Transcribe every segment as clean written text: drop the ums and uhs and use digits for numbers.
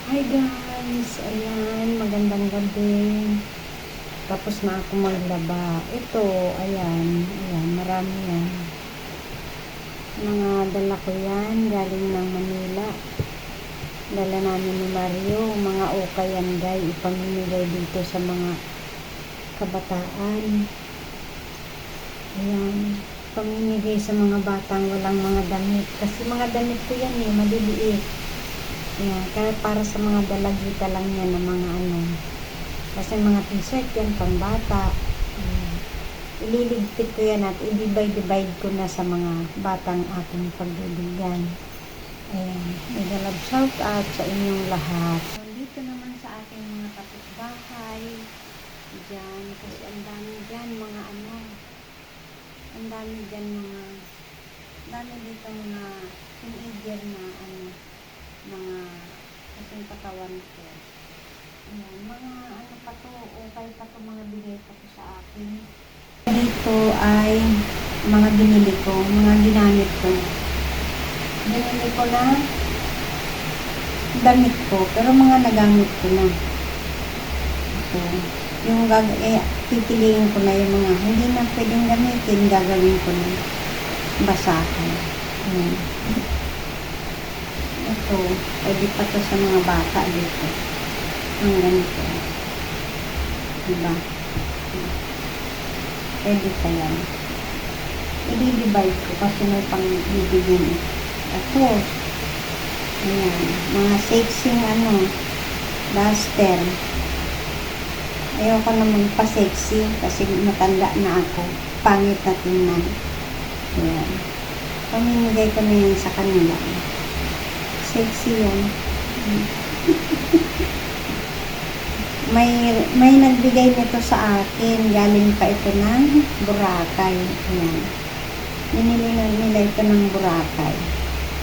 Hi guys! Ayan, magandang gabi. Tapos na ako maglaba. Ito, ayan, marami yan. Mga dala ko yan, galing ng Manila. Dala namin ni Mario, mga ukay yan guys, ipamimigay dito sa mga kabataan. Ayan, pamimigay sa mga batang walang mga damit. Kasi mga damit ko yan maliliit. Ayan, kaya para sa mga dalagita lang yan ng mga kasi mga t-shirt yan, pambata. Ililigpit ko yan at i-divide ko na sa mga batang ating pagbibigyan. Ayan, nag-love shout out sa inyong lahat. Dito naman sa aking mga kapitbahay, dyan, kasi ang dami dyan mga ang dami dyan dami dito mga teenager na mga kasing katawan ko. Ayan, mga pa to, okay pa to, mga bigay pa to sa akin. Dito ay mga binili ko, mga ginamit ko. Binili ko na damit ko, pero mga nagamit ko na. Ito, yung pipiliin ko na yung mga hindi na pwedeng gamitin, gagawin ko na basahan. Ayan. Ito, pwede pa to sa mga bata dito. Ang ganito. Diba? Pwede pa yan. I-divide ko kasi may pang-bibigyan. Tapos, ayan, mga sexing duster. Ayoko na magpa-sexy kasi matanda na ako. Pangit na tingnan. Ayan. Pamimigay ko na yan sa kanila. Sexy yan. may nagbigay nito sa akin. Galing pa ito ng Boracay. Ayan. Binili na nila ito ng Boracay.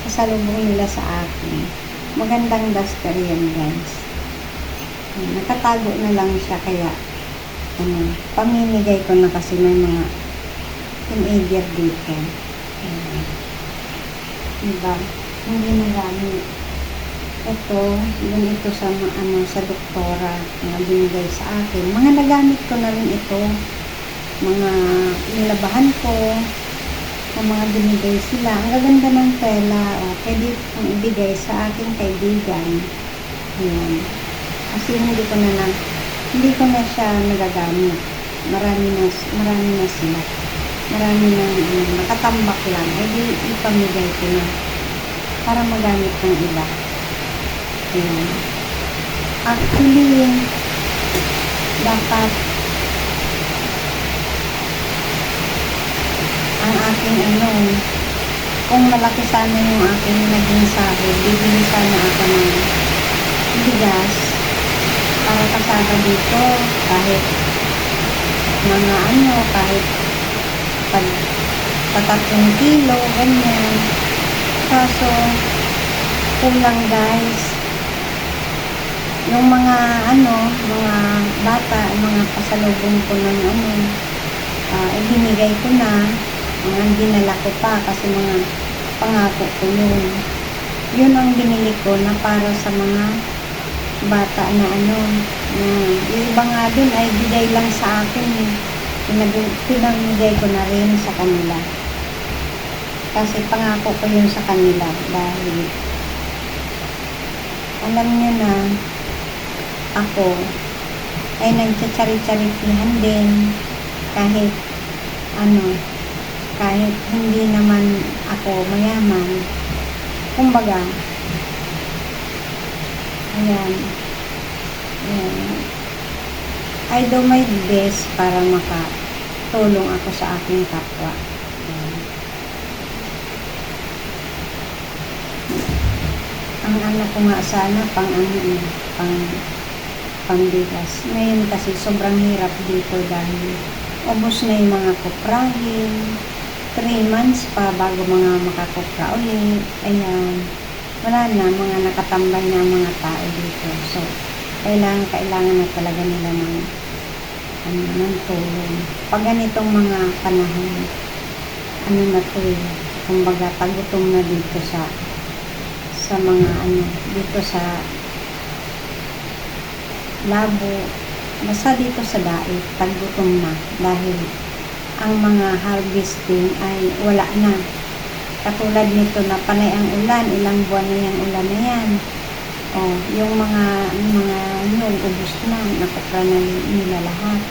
Kasalubong nila sa akin. Magandang duster yan guys. Ayan. Nakatago na lang siya kaya pamimigay ko na kasi may mga teenager dito. Ayan. Diba? Hindi marami. Ito, yun ito sa sa doktora, mga binigay sa akin. Mga nagamit ko na rin ito. Mga nilabahan ko, mga binigay sila. Ang gaganda ng tela, pwede kong ibigay sa aking kaibigan. Ayan. Kasi hindi ko na siya nagagamit. Marami na sila. Marami na nakatambak lang. Ipamigay ko na para magamit ng iba. Ayan. Actually, dapat ang aking kung malaki sana yung aking naging sahod, bibili sana ako ng bigas para kasama dito kahit mga kahit pag 3 kilo, ganyan. Kaso, kulang guys. Yung mga mga bata, mga pasalubong ko ng ibinigay ko na, mga dinala ko pa kasi mga pangako ko yun. Yun ang binili ko na para sa mga bata na yung iba nga dun ay bigay lang sa akin pinamigay ko na rin sa kanila. Kasi pangako ko yun sa kanila dahil alam niyo na ako ay nagtsatsarit-tsaritihan din kahit kahit hindi naman ako mayaman. Kumbaga, ayan, I do my best para makatulong ako sa aking kapwa. Ang anak ko nga sana pangbigas. Ngayon kasi sobrang hirap dito dahil ubos na yung mga kuprahin. 3 months pa bago mga makakupra ulit. Ayan. Wala na, mga nakatambay na mga tao dito. So, kailangan na talaga nila ng tulong. Pag ganitong mga panahon, na to kumbaga, pagutom na dito sa mga dito sa labo. Basta dito sa daig, taggutom na dahil ang mga harvesting ay wala na. Katulad nito na panay ang ulan, ilang buwan na yung ulan na yan. Yung mga nyug, ubos na, nakupra na nila lahat.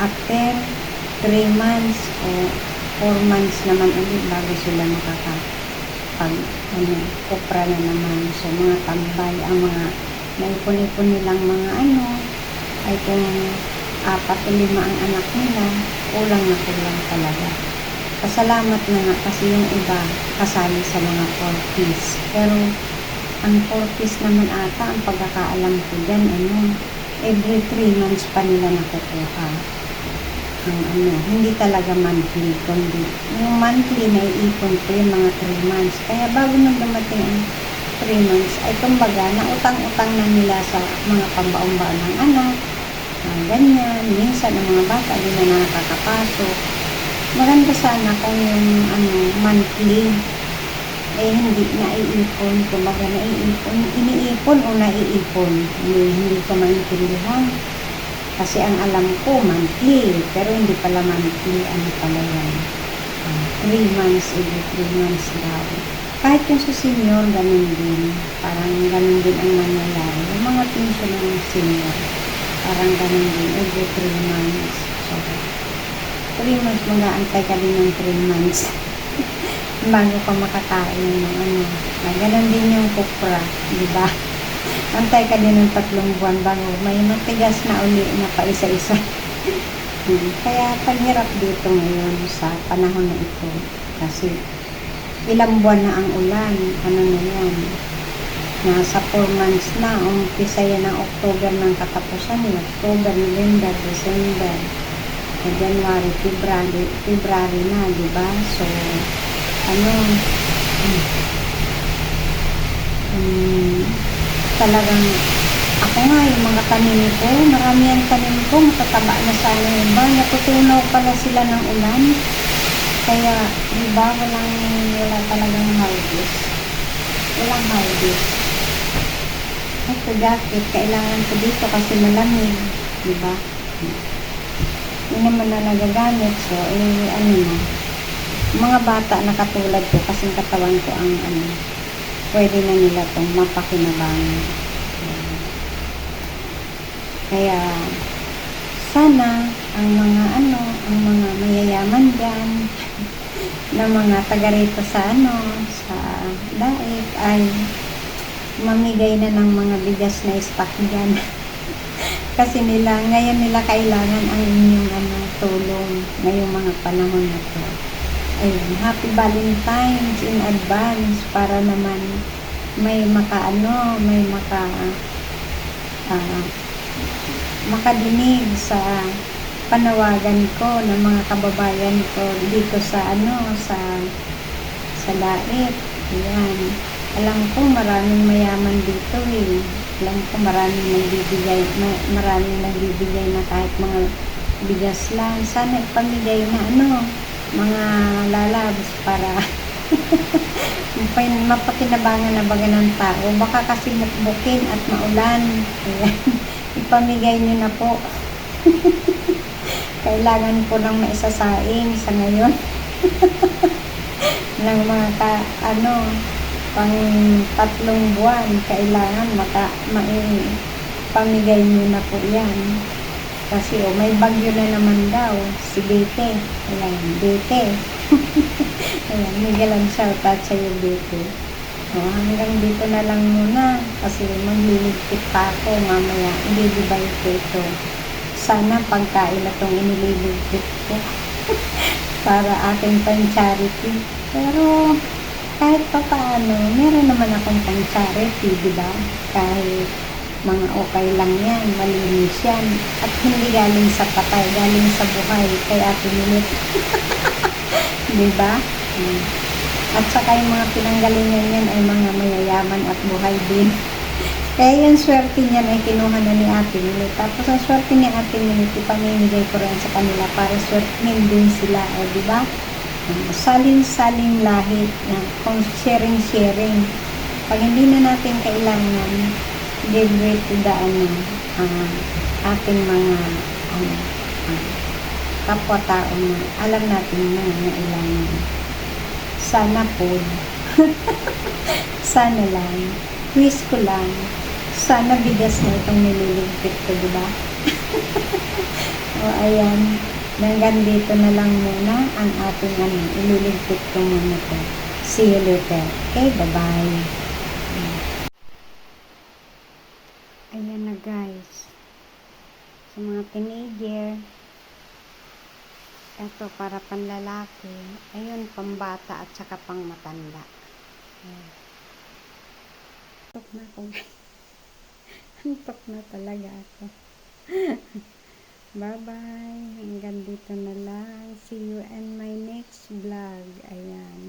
After 3 months o 4 months naman ulit bago sila kupra na naman. So, mga tambay, ang mga naipon-ipon nilang mga ay kung 4 o 5 ang anak nila, kulang na kulang talaga. Pasalamat na nga kasi yung iba kasali sa mga 4Ps. Pero, ang 4Ps naman ata, ang pagkakaalam ko dyan, every 3 months pa nila nakukuha. Hindi talaga monthly, kundi yung monthly na iipon ko yung mga 3 months. Kaya bago nang dumating ang 3 months, ay kumbaga, nautang-utang na nila sa mga pambaon-baon ng anak, ganyan. Minsan, ang mga bata, di na nakakapasok. Maganda sana kung yung monthly, hindi naiipon, kumbaga iniipon o naiipon. Hindi ko maintindihan. Kasi ang alam ko, monthly, pero hindi pala monthly, pala yan. 3 months, every 3 months daw. Kahit yung sa senior, ganun din. Parang ganun din ang nangyayari. Yung mga pension ng senior, parang ganun din, every 3 months. So, 3 months, mag-aantay ka din ng 3 months. Bago ka makakain ng ganun din yung kupra, di ba? Antay ka din ng 3 buwan bago may matigas na uli na pa isa-isa. Kaya paghirap dito ngayon sa panahon na ito. Kasi ilang buwan na ang ulan. Na yan? Nasa 4 months na. Umpisa yan ng October ng katapusan. October, November, December, January, February na, di ba? So, talagang ako nga, yung mga tanim ko, marami ang tanim ko, matataba na sana yung ba, natutunaw pala sila ng ulan. Kaya, di ba, wala talagang harvest. Walang harvest. Ito jacket, kailangan ko dito kasi malamig, di ba? Yun naman na nagagamit, so, mga bata na katulad ko, kasing katawan ko ang pwede na nila itong mapakinabangan. Kaya, sana, ang mga mayayaman dyan, na mga taga rito sa daig, ay mamigay na ng mga bigas na stock dyan. Kasi ngayon nila kailangan ang inyong tulong ngayong mga panahon na to. Ayun, happy Valentine's in advance para naman may makadinig sa panawagan ko ng mga kababayan ko dito sa Daet. Ayan. Alam ko maraming mayaman dito eh. Alam ko maraming nagbibigay na kahit mga bigas lang. Sana ipamigay na mga lalabs para mapakinabangan na baga ng tao. Baka kasi bukbukin at maulan. Ayan. Ipamigay nyo na po. Kailangan po nang maisasaing sa ngayon. ng mga pang 3 buwan. Kailangan pamigay nyo na po yan. Kasi may bagyo na naman daw, si Bete. Ayan, Bete. Ayan, Miguelan shoutout sa iyo, Bete. Hanggang dito na lang muna kasi magliligpit pa ako mamaya. Ililibay ko ito. Sana pagkain na itong iniligpit ko para aking pang-charity. Pero kahit pa paano, meron naman akong pang-charity, diba? Kahit mga okay lang yan, malinis yan. At hindi galing sa patay, galing sa buhay. Kaya pinilit. Diba? At saka yung mga pinanggalingan yan ay mga mayayaman at buhay din. Kaya yung swerte niyan ay kinuha na ni Ate Milit. Tapos ang swerte ni Ate Milit, ipamimigay ko rin sa kanila para swertein din sila. O diba? Saling-saling lahi. Kung sharing-sharing. Pag hindi na natin kailangan, give way to the ating mga ano, kapwa-tao na alam natin na nailangan. Sana po. Sana lang. Wish ko lang. Sana bigas na itong nililigpit ko, diba? O, ayan. Hanggang dito na lang muna ang ating ililigpit ko muna to. See you later. Okay, bye-bye. Ayan na guys. Sa mga teenager, ito para panlalaki. Ayun, pambata at saka pang matanda. Antok na ako. Antok na talaga ako. Bye-bye. Hanggang dito na lang. See you in my next vlog. Ayan.